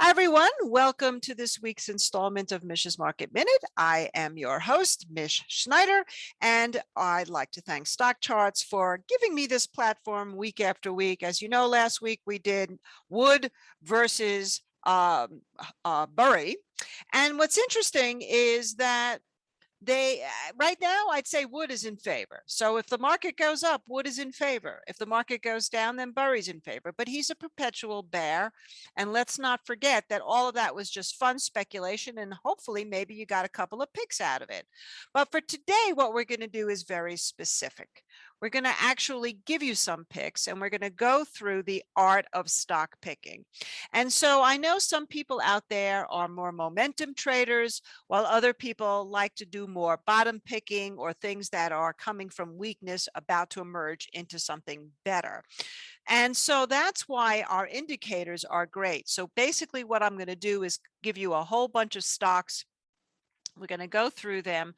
Hi, everyone. Welcome to this week's installment of Mish's Market Minute. I am your host, Mish Schneider, and I'd like to thank StockCharts for giving me this platform week after week. As you know, last week we did wood versus bury. And what's interesting is that right now I'd say wood is in favor. So if the market goes up, wood is in favor. If the market goes down, then bury's in favor. But he's a perpetual bear, and let's not forget that all of that was just fun speculation, and hopefully maybe you got a couple of picks out of it. But for today, what we're going to do is very specific. We're going to actually give you some picks, and we're going to go through the art of stock picking. And so I know some people out there are more momentum traders, while other people like to do more bottom picking or things that are coming from weakness about to emerge into something better. And so that's why our indicators are great. So basically what I'm going to do is give you a whole bunch of stocks. We're going to go through them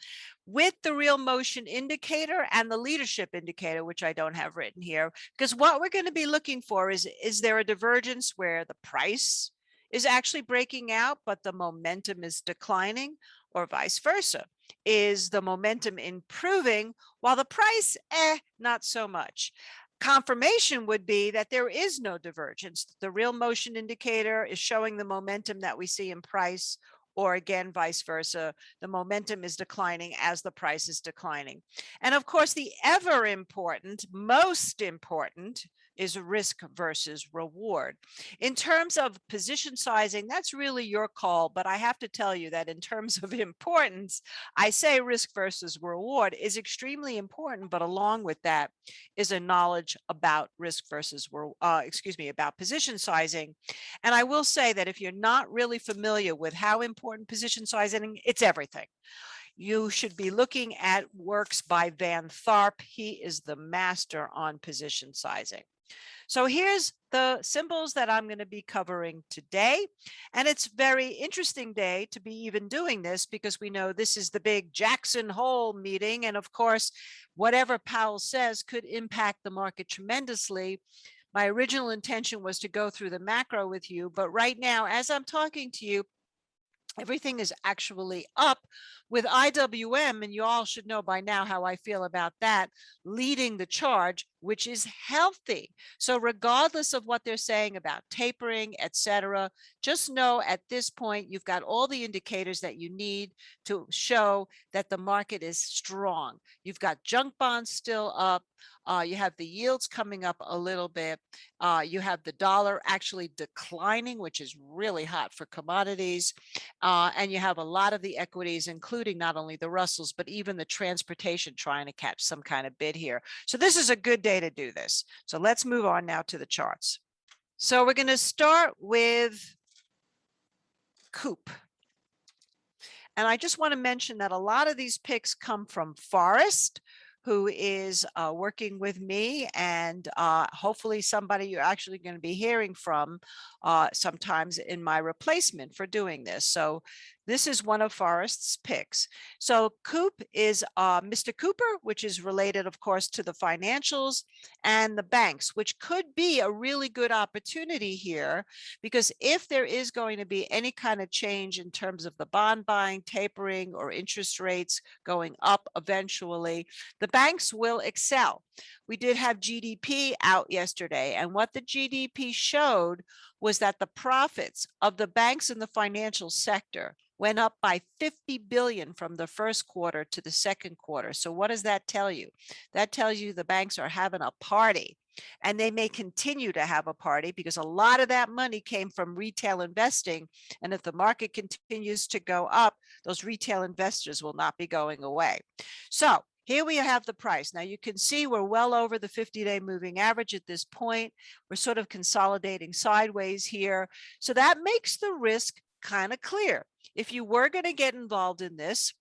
with the real motion indicator and the leadership indicator, which I don't have written here, because what we're going to be looking for is there a divergence where the price is actually breaking out, but the momentum is declining, or vice versa? Is the momentum improving while the price, not so much? Confirmation would be that there is no divergence. The real motion indicator is showing the momentum that we see in price, or again, vice versa, the momentum is declining as the price is declining. And of course, the ever important, most important, is risk versus reward. In terms of position sizing, that's really your call, but I have to tell you that in terms of importance, I say risk versus reward is extremely important, but along with that is a knowledge about risk versus, about position sizing. And I will say that if you're not really familiar with how important position sizing, it's everything. You should be looking at works by Van Tharp. He is the master on position sizing. So here's the symbols that I'm going to be covering today. And it's a very interesting day to be even doing this, because we know this is the big Jackson Hole meeting. And of course, whatever Powell says could impact the market tremendously. My original intention was to go through the macro with you, but right now, as I'm talking to you, everything is actually up, with IWM, and you all should know by now how I feel about that, leading the charge, which is healthy. So regardless of what they're saying about tapering, etc., just know at this point you've got all the indicators that you need to show that the market is strong. You've got junk bonds still up. You have the yields coming up a little bit. You have the dollar actually declining, which is really hot for commodities. And you have a lot of the equities, including not only the Russells, but even the transportation trying to catch some kind of bid here. So this is a good day to do this. So let's move on now to the charts. So we're going to start with Coop. And I just want to mention that a lot of these picks come from Forrest, who is working with me, and hopefully somebody you're actually going to be hearing from sometimes in my replacement for doing this. So this is one of Forrest's picks. So Coop is Mr. Cooper, which is related, of course, to the financials and the banks, which could be a really good opportunity here, because if there is going to be any kind of change in terms of the bond buying, tapering, or interest rates going up eventually, the banks will excel. We did have GDP out yesterday, and what the GDP showed was that the profits of the banks in the financial sector went up by 50 billion from the first quarter to the second quarter. So what does that tell you? That tells you the banks are having a party, and they may continue to have a party because a lot of that money came from retail investing. And if the market continues to go up, those retail investors will not be going away. So here we have the price. Now you can see we're well over the 50-day moving average at this point. We're sort of consolidating sideways here. So that makes the risk kind of clear. If you were going to get involved in this,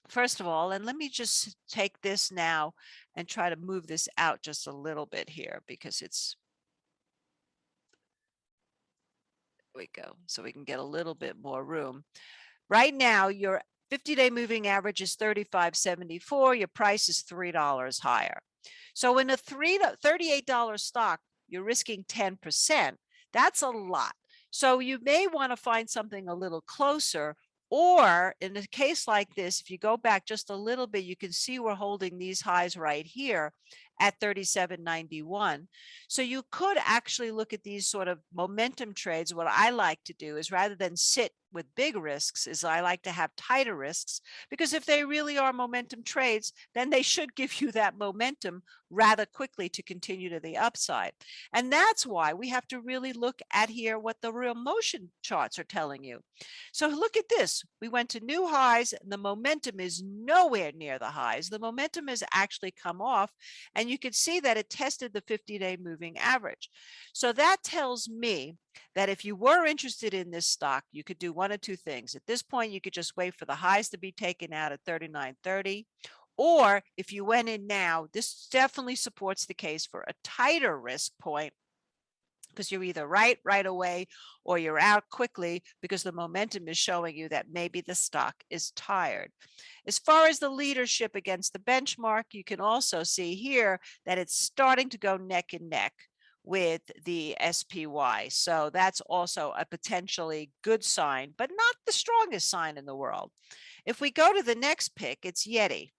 first of all, and let me just take this now and try to move this out just a little bit here, because it's, there we go, so we can get a little bit more room. Right now, your 50-day moving average is 35.74. Your price is $3 higher. So in a $38 stock, you're risking 10%. That's a lot. So you may want to find something a little closer, or in a case like this, if you go back just a little bit, you can see we're holding these highs right here at 37.91. So you could actually look at these sort of momentum trades. What I like to do is, rather than sit with big risks, is I like to have tighter risks, because if they really are momentum trades, then they should give you that momentum rather quickly to continue to the upside. And that's why we have to really look at here what the real motion charts are telling you. So look at this. We went to new highs, and the momentum is nowhere near the highs. The momentum has actually come off, and you can see that it tested the 50-day moving average. So that tells me that if you were interested in this stock, you could do one of two things. At this point, you could just wait for the highs to be taken out at 39.30. Or if you went in now, this definitely supports the case for a tighter risk point, because you're either right away, or you're out quickly because the momentum is showing you that maybe the stock is tired. As far as the leadership against the benchmark, you can also see here that it's starting to go neck and neck with the SPY. So that's also a potentially good sign, but not the strongest sign in the world. If we go to the next pick, it's Yeti.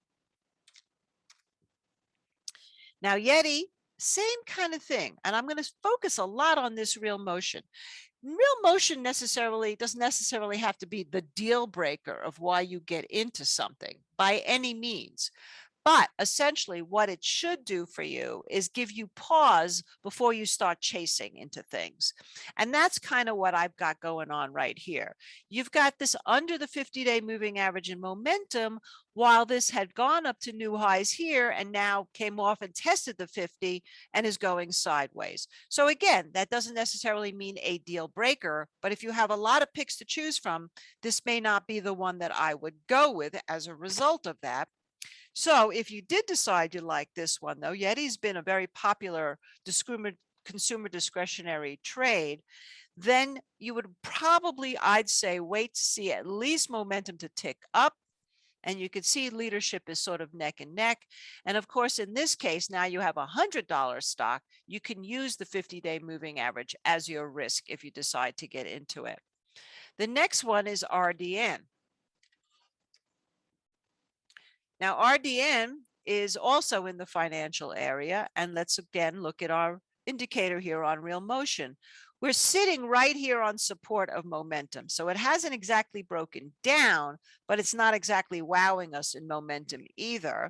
Now, Yeti, same kind of thing. And I'm going to focus a lot on this real motion. Real motion doesn't necessarily have to be the deal breaker of why you get into something by any means. But essentially what it should do for you is give you pause before you start chasing into things. And that's kind of what I've got going on right here. You've got this under the 50-day moving average in momentum, while this had gone up to new highs here and now came off and tested the 50 and is going sideways. So again, that doesn't necessarily mean a deal breaker, but if you have a lot of picks to choose from, this may not be the one that I would go with as a result of that. So if you did decide you like this one, though, Yeti's been a very popular consumer discretionary trade, then you would probably, I'd say, wait to see at least momentum to tick up. And you can see leadership is sort of neck and neck. And of course, in this case, now you have a $100 stock. You can use the 50-day moving average as your risk if you decide to get into it. The next one is RDN. Now, RDN is also in the financial area. And let's again look at our indicator here on real motion. We're sitting right here on support of momentum. So it hasn't exactly broken down, but it's not exactly wowing us in momentum either.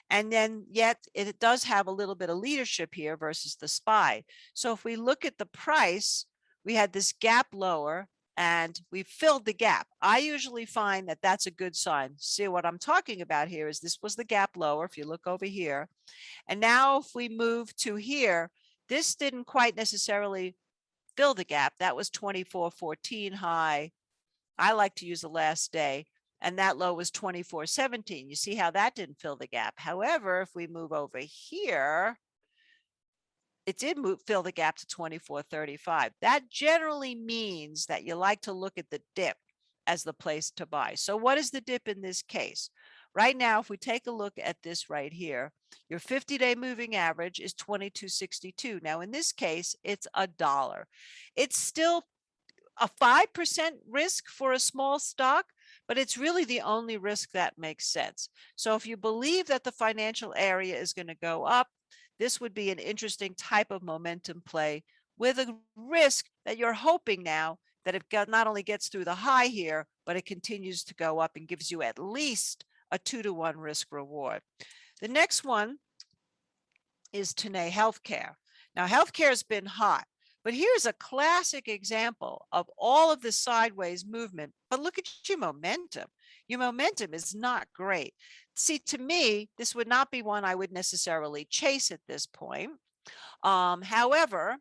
And then yet it does have a little bit of leadership here versus the SPY. So if we look at the price, we had this gap lower, and we filled the gap. I usually find that that's a good sign. See, what I'm talking about here is this was the gap lower, if you look over here. And now if we move to here, this didn't quite necessarily fill the gap. That was 24.14 high. I like to use the last day. And that low was 24.17. You see how that didn't fill the gap. However, if we move over here, it did fill the gap to 24.35. That generally means that you like to look at the dip as the place to buy. So what is the dip in this case? Right now, if we take a look at this right here, your 50-day moving average is 22.62. Now, in this case, it's $1. It's still a 5% risk for a small stock, but it's really the only risk that makes sense. So if you believe that the financial area is going to go up, this would be an interesting type of momentum play with a risk that you're hoping now that it not only gets through the high here, but it continues to go up and gives you at least a 2-to-1 risk reward. The next one is Teck Healthcare. Now, healthcare has been hot, but here's a classic example of all of the sideways movement. But look at your momentum. Your momentum is not great. See, to me, this would not be one I would necessarily chase at this point. However,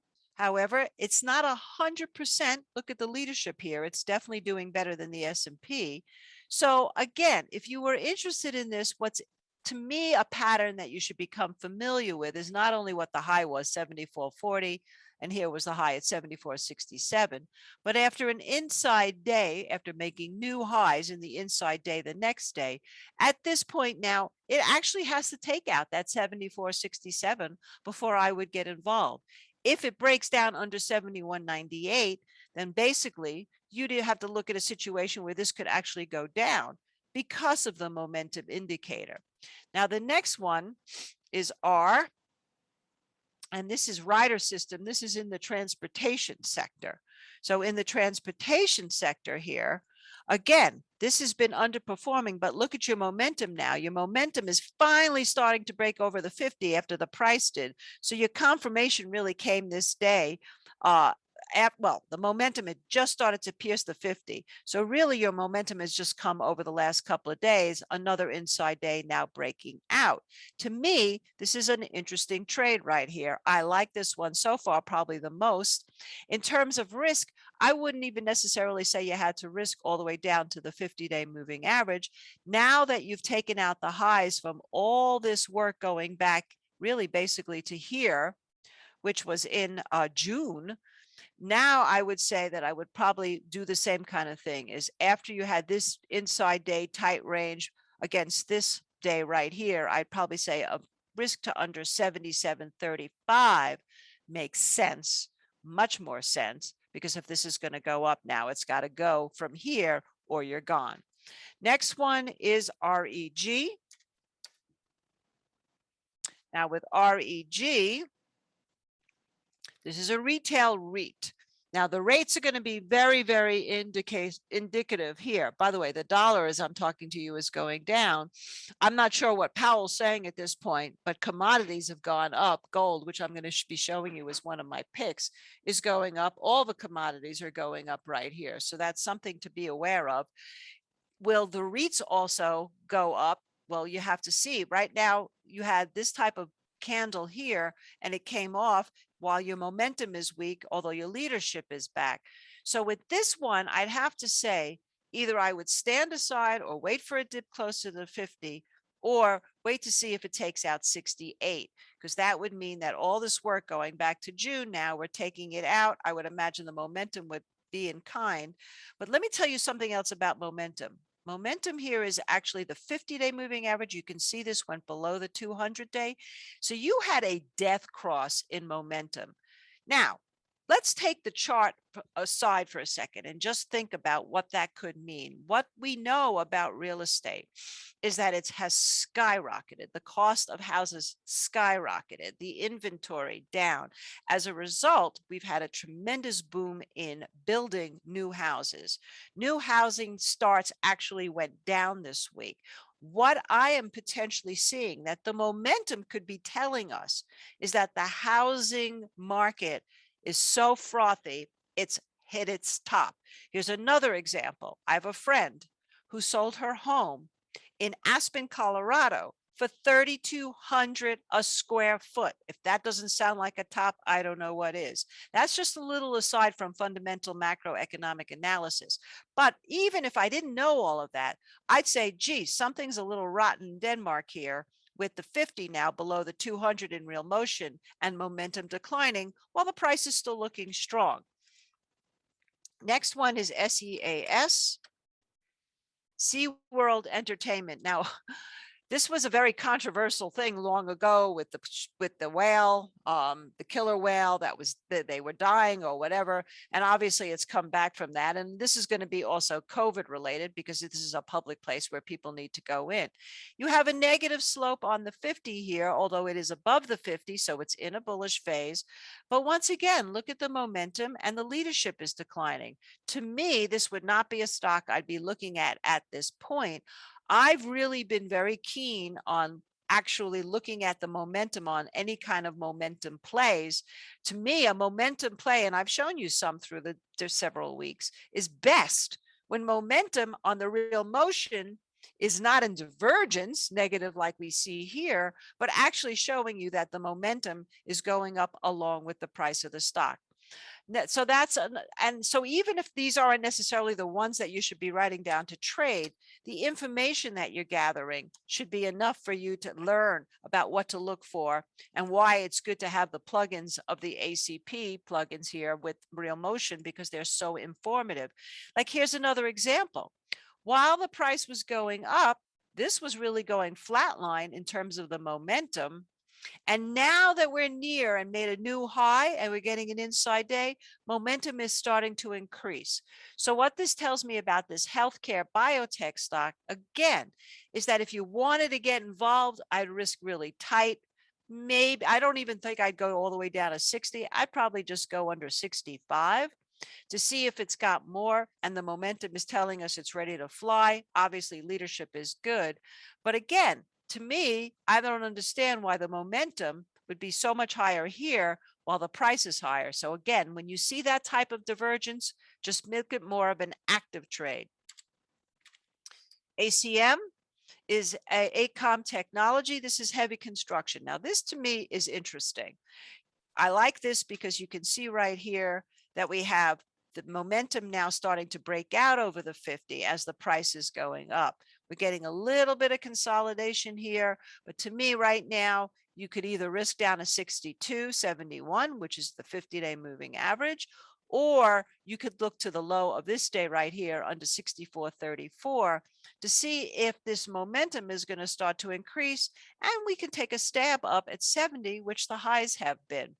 it's not 100%. Look at the leadership here. It's definitely doing better than the S&P. So again, if you were interested in this, what's to me a pattern that you should become familiar with is not only what the high was, 74.40, and here was the high at 74.67, but after an inside day, after making new highs in the inside day the next day, at this point now, it actually has to take out that 74.67 before I would get involved. If it breaks down under 71.98, then basically you do have to look at a situation where this could actually go down because of the momentum indicator. Now, the next one is R, and this is Ryder System. This is in the transportation sector. So in the transportation sector here, again, this has been underperforming, but look at your momentum now. Your momentum is finally starting to break over the 50 after the price did. So your confirmation really came this day. Well, the momentum had just started to pierce the 50. So really your momentum has just come over the last couple of days, another inside day now breaking out. To me, this is an interesting trade right here. I like this one so far, probably the most. In terms of risk, I wouldn't even necessarily say you had to risk all the way down to the 50-day moving average. Now that you've taken out the highs from all this work going back really basically to here, which was in June, now I would say that I would probably do the same kind of thing. Is after you had this inside day tight range against this day right here, I'd probably say a risk to under 77.35 makes sense, much more sense, because if this is going to go up now, it's got to go from here or you're gone. Next one is REG. Now with REG, this is a retail REIT. Now the rates are going to be very, very indicative here. By the way, the dollar, as I'm talking to you, is going down. I'm not sure what Powell's saying at this point, but commodities have gone up. Gold, which I'm going to be showing you as one of my picks, is going up. All the commodities are going up right here. So that's something to be aware of. Will the REITs also go up? Well, you have to see. Right now, you had this type of candle here, and it came off while your momentum is weak, although your leadership is back. So with this one, I'd have to say either I would stand aside or wait for a dip closer to 50, or wait to see if it takes out 68, because that would mean that all this work going back to June, now we're taking it out. I would imagine the momentum would be in kind. But let me tell you something else about momentum. Momentum here is actually the 50-day moving average. You can see this went below the 200-day. So you had a death cross in momentum. Now, let's take the chart aside for a second and just think about what that could mean. What we know about real estate is that it has skyrocketed. The cost of houses skyrocketed, the inventory down. As a result, we've had a tremendous boom in building new houses. New housing starts actually went down this week. What I am potentially seeing that the momentum could be telling us is that the housing market is so frothy, it's hit its top. Here's another example. I have a friend who sold her home in Aspen, Colorado for $3,200 a square foot. If that doesn't sound like a top, I don't know what is. That's just a little aside from fundamental macroeconomic analysis. But even if I didn't know all of that, I'd say, gee, something's a little rotten in Denmark here, with the 50 now below the 200 in real motion and momentum declining while the price is still looking strong. Next one is SEAS, SeaWorld Entertainment. Now, this was a very controversial thing long ago with the whale, the killer whale that was they were dying or whatever, and obviously it's come back from that. And this is going to be also COVID related because this is a public place where people need to go in. You have a negative slope on the 50 here, although it is above the 50, so it's in a bullish phase. But once again, look at the momentum, and the leadership is declining. To me, this would not be a stock I'd be looking at this point. I've really been very keen on actually looking at the momentum on any kind of momentum plays. To me, a momentum play, and I've shown you some through the several weeks, is best when momentum on the real motion is not in divergence, negative like we see here, but actually showing you that the momentum is going up along with the price of the stock. So that's, and so even if these aren't necessarily the ones that you should be writing down to trade, the information that you're gathering should be enough for you to learn about what to look for and why it's good to have the plugins of the ACP plugins here with real motion, because they're so informative. Like here's another example. While the price was going up, this was really going flatline in terms of the momentum. And now that we're near and made a new high and we're getting an inside day, momentum is starting to increase. So what this tells me about this healthcare biotech stock, again, is that if you wanted to get involved, I'd risk really tight. Maybe, I don't even think I'd go all the way down to 60. I'd probably just go under 65 to see if it's got more, and the momentum is telling us it's ready to fly. Obviously, leadership is good. But again, to me, I don't understand why the momentum would be so much higher here while the price is higher. So again, when you see that type of divergence, just make it more of an active trade. ACM is ACOM technology. This is heavy construction. Now, this to me is interesting. I like this because you can see right here that we have the momentum now starting to break out over the 50 as the price is going up. We're getting a little bit of consolidation here, but to me right now, you could either risk down to 62.71, which is the 50-day moving average, or you could look to the low of this day right here under 64.34 to see if this momentum is going to start to increase, and we can take a stab up at 70, which the highs have been.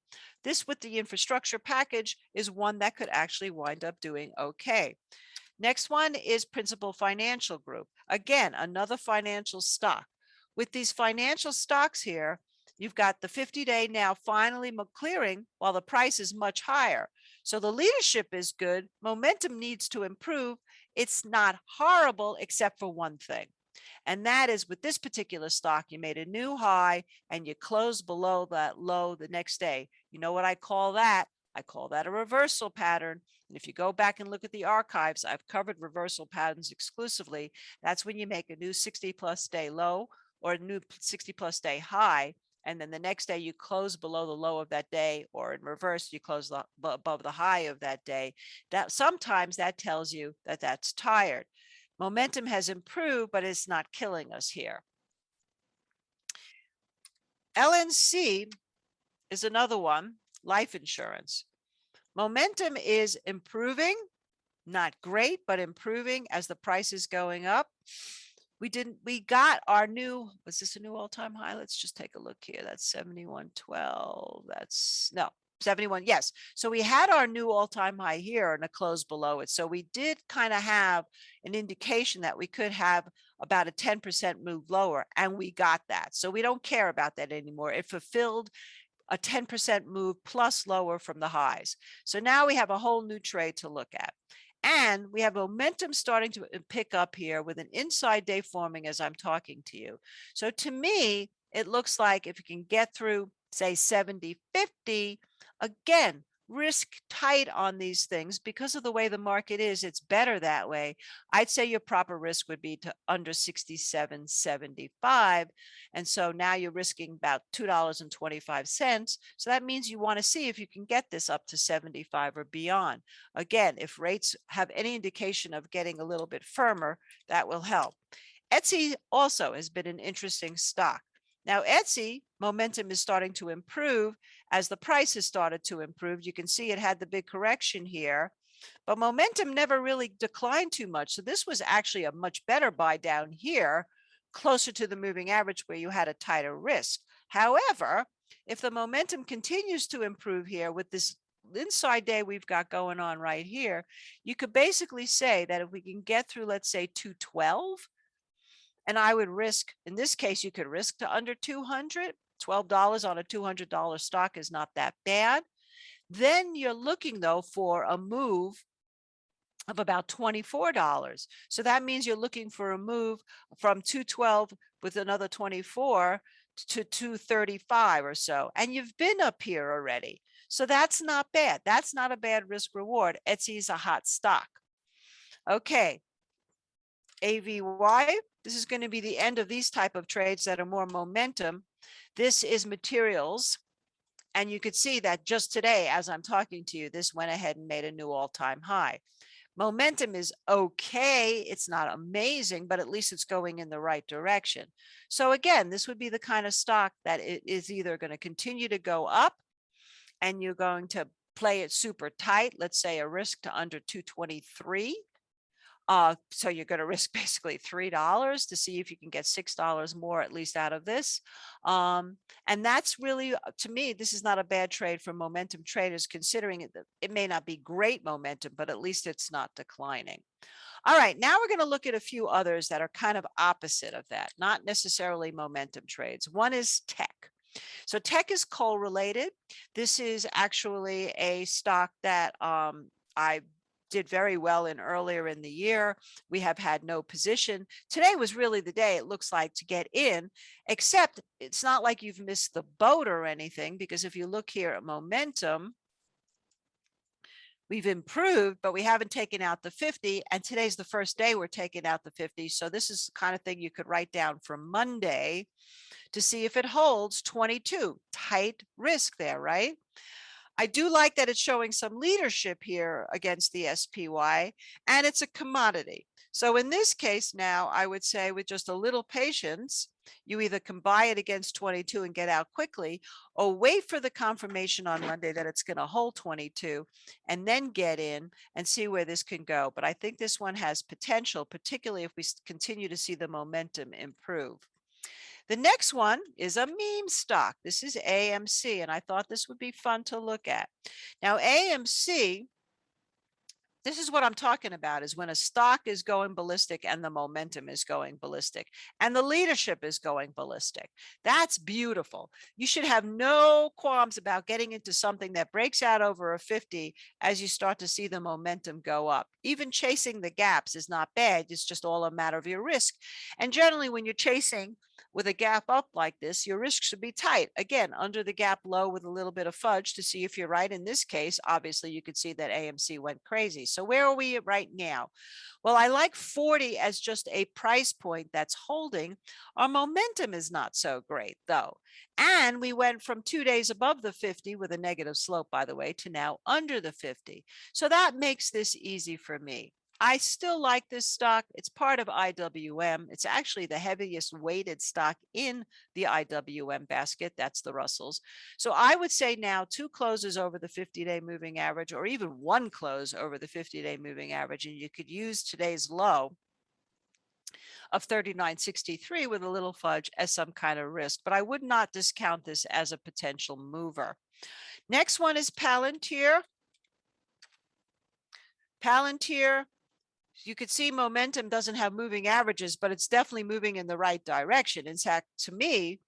This with the infrastructure package is one that could actually wind up doing okay. Next one is Principal Financial Group. Again, another financial stock. With these financial stocks here, you've got the 50-day now finally clearing while the price is much higher. So the leadership is good. Momentum needs to improve. It's not horrible except for one thing. And that is with this particular stock, you made a new high and you closed below that low the next day. You know what I call that? I call that a reversal pattern. And if you go back and look at the archives, I've covered reversal patterns exclusively. That's when you make a new 60-plus day low or a new 60-plus day high. And then the next day you close below the low of that day, or in reverse, you close above the high of that day. That sometimes that tells you that that's tired. Momentum has improved, but it's not killing us here. LNC is another one, life insurance. Momentum is improving, not great, but improving as the price is going up. We got our new, was this a new all-time high? Let's just take a look here. That's 71.12. That's, no, 71, yes. So we had our new all-time high here and a close below it. So we did kind of have an indication that we could have about a 10% move lower, and we got that. So we don't care about that anymore. It fulfilled a 10% move plus lower from the highs. So now we have a whole new trade to look at. And we have momentum starting to pick up here with an inside day forming as I'm talking to you. So to me, it looks like if you can get through, say, 70.50, again, risk tight on these things because of the way the market is. It's better that way. I'd say your proper risk would be to under 67.75. And so now you're risking about $2.25. So that means you want to see if you can get this up to 75 or beyond. Again, if rates have any indication of getting a little bit firmer, that will help. Etsy also has been an interesting stock. Now, Etsy momentum is starting to improve as the price has started to improve. You can see it had the big correction here, but momentum never really declined too much. So this was actually a much better buy down here, closer to the moving average where you had a tighter risk. However, if the momentum continues to improve here with this inside day we've got going on right here, you could basically say that if we can get through, let's say 212, and I would risk, in this case, you could risk to under 200, $12 on a $200 stock is not that bad. Then you're looking though for a move of about $24. So that means you're looking for a move from 212 with another 24 to 235 or so. And you've been up here already. So that's not bad. That's not a bad risk reward. Etsy is a hot stock. Okay. AVY, this is going to be the end of these type of trades that are more momentum. This is materials. And you could see that just today, as I'm talking to you, this went ahead and made a new all-time high. Momentum is okay. It's not amazing, but at least it's going in the right direction. So again, this would be the kind of stock that it is either going to continue to go up and you're going to play it super tight, let's say a risk to under 223, So you're going to risk basically $3 to see if you can get $6 more at least out of this. And that's really, to me, this is not a bad trade for momentum traders, considering it may not be great momentum, but at least it's not declining. All right, now we're going to look at a few others that are kind of opposite of that, not necessarily momentum trades. One is Teck. So Teck is coal related. This is actually a stock that I did very well in earlier in the year. We have had no position. Today was really the day, it looks like, to get in, except it's not like you've missed the boat or anything, because if you look here at momentum, we've improved, but we haven't taken out the 50. And today's the first day we're taking out the 50. So this is the kind of thing you could write down for Monday to see if it holds 22. Tight risk there, right? I do like that it's showing some leadership here against the SPY, and it's a commodity. So in this case now, I would say with just a little patience, you either can buy it against 22 and get out quickly, or wait for the confirmation on Monday that it's going to hold 22 and then get in and see where this can go. But I think this one has potential, particularly if we continue to see the momentum improve. The next one is a meme stock. This is AMC, and I thought this would be fun to look at. Now, AMC, this is what I'm talking about, is when a stock is going ballistic and the momentum is going ballistic and the leadership is going ballistic. That's beautiful. You should have no qualms about getting into something that breaks out over a 50 as you start to see the momentum go up. Even chasing the gaps is not bad. It's just all a matter of your risk. And generally, when you're chasing with a gap up like this, your risk should be tight. Again, under the gap low with a little bit of fudge to see if you're right. In this case, obviously, you could see that AMC went crazy. So where are we right now? Well, I like 40 as just a price point that's holding. Our momentum is not so great, though. And we went from 2 days above the 50 with a negative slope, by the way, to now under the 50. So that makes this easy for me. I still like this stock. It's part of IWM. It's actually the heaviest weighted stock in the IWM basket. That's the Russells. So I would say now 2 closes over the 50-day moving average, or even 1 close over the 50-day moving average. And you could use today's low of 39.63 with a little fudge as some kind of risk. But I would not discount this as a potential mover. Next one is Palantir. Palantir, you could see momentum doesn't have moving averages, but it's definitely moving in the right direction. In fact, to me,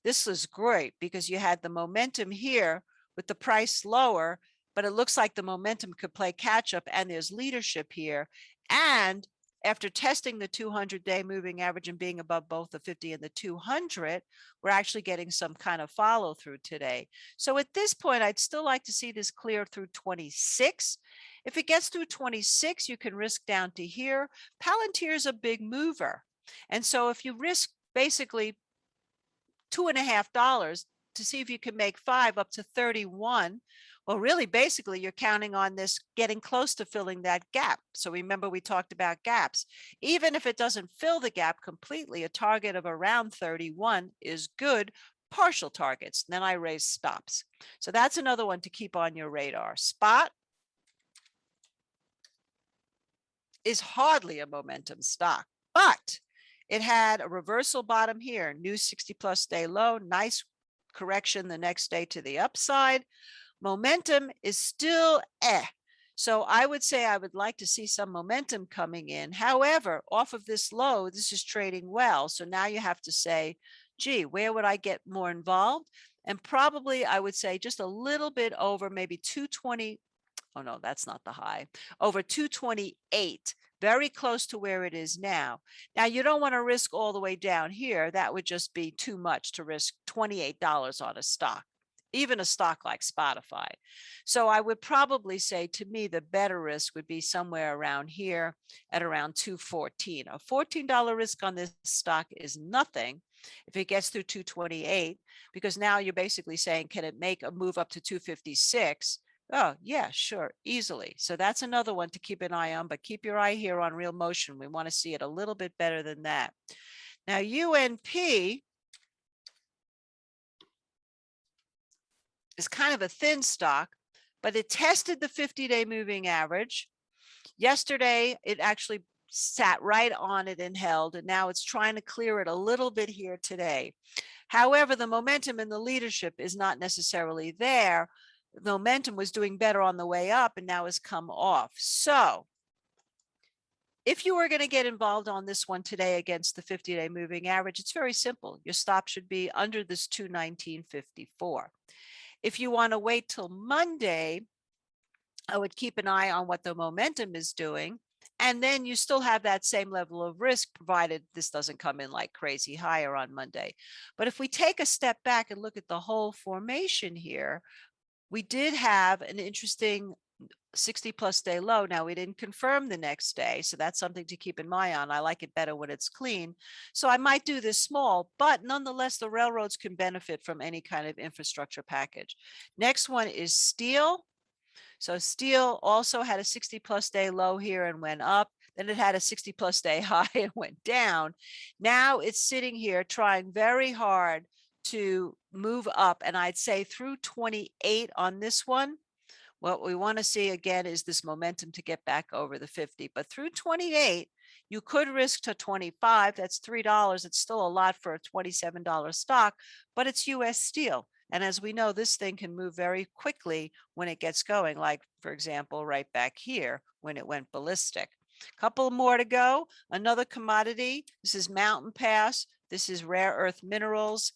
this was great because you had the momentum here with the price lower, but it looks like the momentum could play catch up, and there's leadership here. And after testing the 200-day moving average and being above both the 50 and the 200, we're actually getting some kind of follow through today. So at this point, I'd still like to see this clear through 26. If it gets through 26, you can risk down to here. Palantir is a big mover. And so if you risk basically $2.50 to see if you can make 5 up to 31, well, really, basically, you're counting on this getting close to filling that gap. So remember, we talked about gaps. Even if it doesn't fill the gap completely, a target of around 31 is good. Partial targets. Then I raise stops. So that's another one to keep on your radar. Spot is hardly a momentum stock, but it had a reversal bottom here, new 60-plus day low, nice correction the next day to the upside. Momentum is still So I would say I would like to see some momentum coming in. However, off of this low, this is trading well. So now you have to say, gee, where would I get more involved? And probably I would say just a little bit over maybe 220. Oh, no, that's not the high. Over 228, very close to where it is now. Now, you don't want to risk all the way down here. That would just be too much to risk $28 on a stock, even a stock like Spotify. So I would probably say, to me, the better risk would be somewhere around here at around 214. A $14 risk on this stock is nothing if it gets through 228, because now you're basically saying, can it make a move up to 256? Oh, yeah, sure, easily. So that's another one to keep an eye on, but keep your eye here on real motion. We want to see it a little bit better than that. Now, UNP is kind of a thin stock, but it tested the 50-day moving average. Yesterday, it actually sat right on it and held, and now it's trying to clear it a little bit here today. However, the momentum and the leadership is not necessarily there. The momentum was doing better on the way up and now has come off. So if you are going to get involved on this one today against the 50-day moving average, it's very simple. Your stop should be under this 219.54. If you want to wait till Monday, I would keep an eye on what the momentum is doing. And then you still have that same level of risk, provided this doesn't come in like crazy higher on Monday. But if we take a step back and look at the whole formation here, we did have an interesting 60-plus day low. Now, we didn't confirm the next day, so that's something to keep in mind on. I like it better when it's clean. So I might do this small, but nonetheless, the railroads can benefit from any kind of infrastructure package. Next one is steel. So steel also had a 60-plus day low here and went up. Then it had a 60-plus day high and went down. Now it's sitting here trying very hard to move up. And I'd say through 28 on this one. What we want to see again is this momentum to get back over the 50. But through 28, you could risk to 25. That's $3. It's still a lot for a $27 stock, but it's US steel. And as we know, this thing can move very quickly when it gets going, like, for example, right back here when it went ballistic. Couple more to go. Another commodity. This is Mountain Pass. This is rare earth minerals.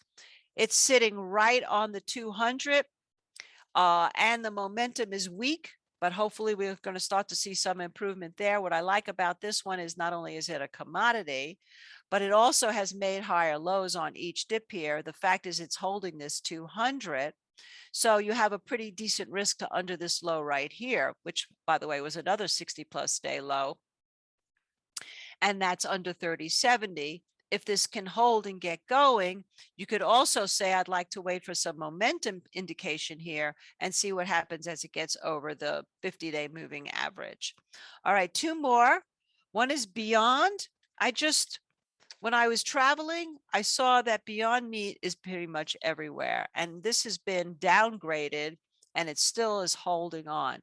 It's sitting right on the 200. And the momentum is weak, but hopefully we're going to start to see some improvement there. What I like about this one is not only is it a commodity, but it also has made higher lows on each dip here. The fact is it's holding this 200. So you have a pretty decent risk to under this low right here, which, by the way, was another 60-plus day low. And that's under 30.70. If this can hold and get going, you could also say, I'd like to wait for some momentum indication here and see what happens as it gets over the 50-day moving average. All right, two more. One is Beyond. When I was traveling, I saw that Beyond Meat is pretty much everywhere. And this has been downgraded and it still is holding on.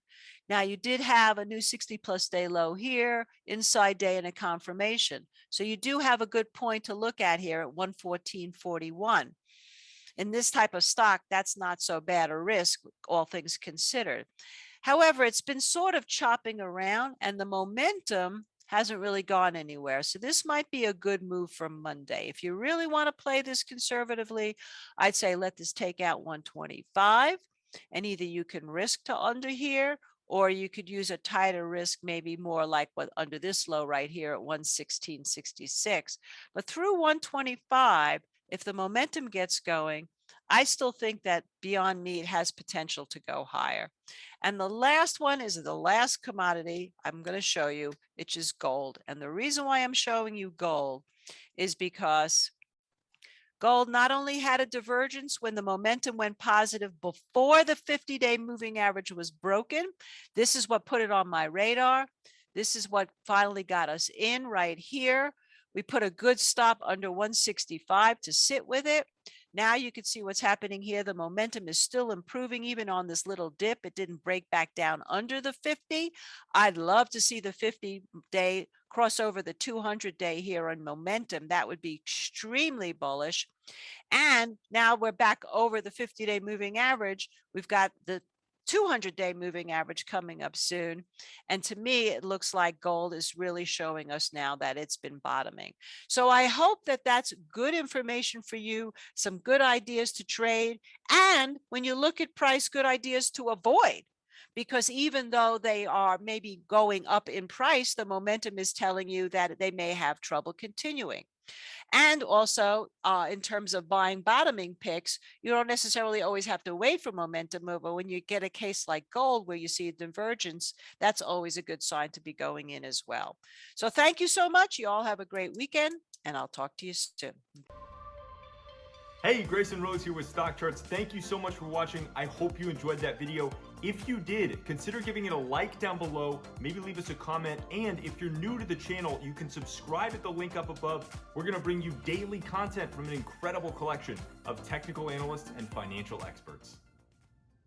Now, you did have a new 60-plus day low here, inside day, and a confirmation. So you do have a good point to look at here at 114.41. In this type of stock, that's not so bad a risk, all things considered. However, it's been sort of chopping around and the momentum hasn't really gone anywhere. So this might be a good move for Monday. If you really want to play this conservatively, I'd say let this take out 125. And either you can risk to under here, or you could use a tighter risk, maybe more like what under this low right here at 116.66. But through 125, if the momentum gets going, I still think that Beyond Meat has potential to go higher. And the last one is the last commodity I'm going to show you, which is gold. And the reason why I'm showing you gold is because gold not only had a divergence when the momentum went positive before the 50-day moving average was broken. This is what put it on my radar. This is what finally got us in right here. We put a good stop under 165 to sit with it. Now you can see what's happening here. The momentum is still improving even on this little dip. It didn't break back down under the 50. I'd love to see the 50-day cross over the 200-day here on momentum. That would be extremely bullish. And now we're back over the 50-day moving average. We've got the 200-day moving average coming up soon. And to me, it looks like gold is really showing us now that it's been bottoming. So I hope that that's good information for you, some good ideas to trade. And when you look at price, good ideas to avoid. Because even though they are maybe going up in price, the momentum is telling you that they may have trouble continuing. And also, in terms of buying bottoming picks, you don't necessarily always have to wait for momentum move. But when you get a case like gold where you see a divergence, that's always a good sign to be going in as well. So thank you so much. You all have a great weekend, and I'll talk to you soon. Hey, Grayson Rose here with StockCharts. Thank you so much for watching. I hope you enjoyed that video. If you did, consider giving it a like down below, maybe leave us a comment, and if you're new to the channel, you can subscribe at the link up above. We're gonna bring you daily content from an incredible collection of technical analysts and financial experts.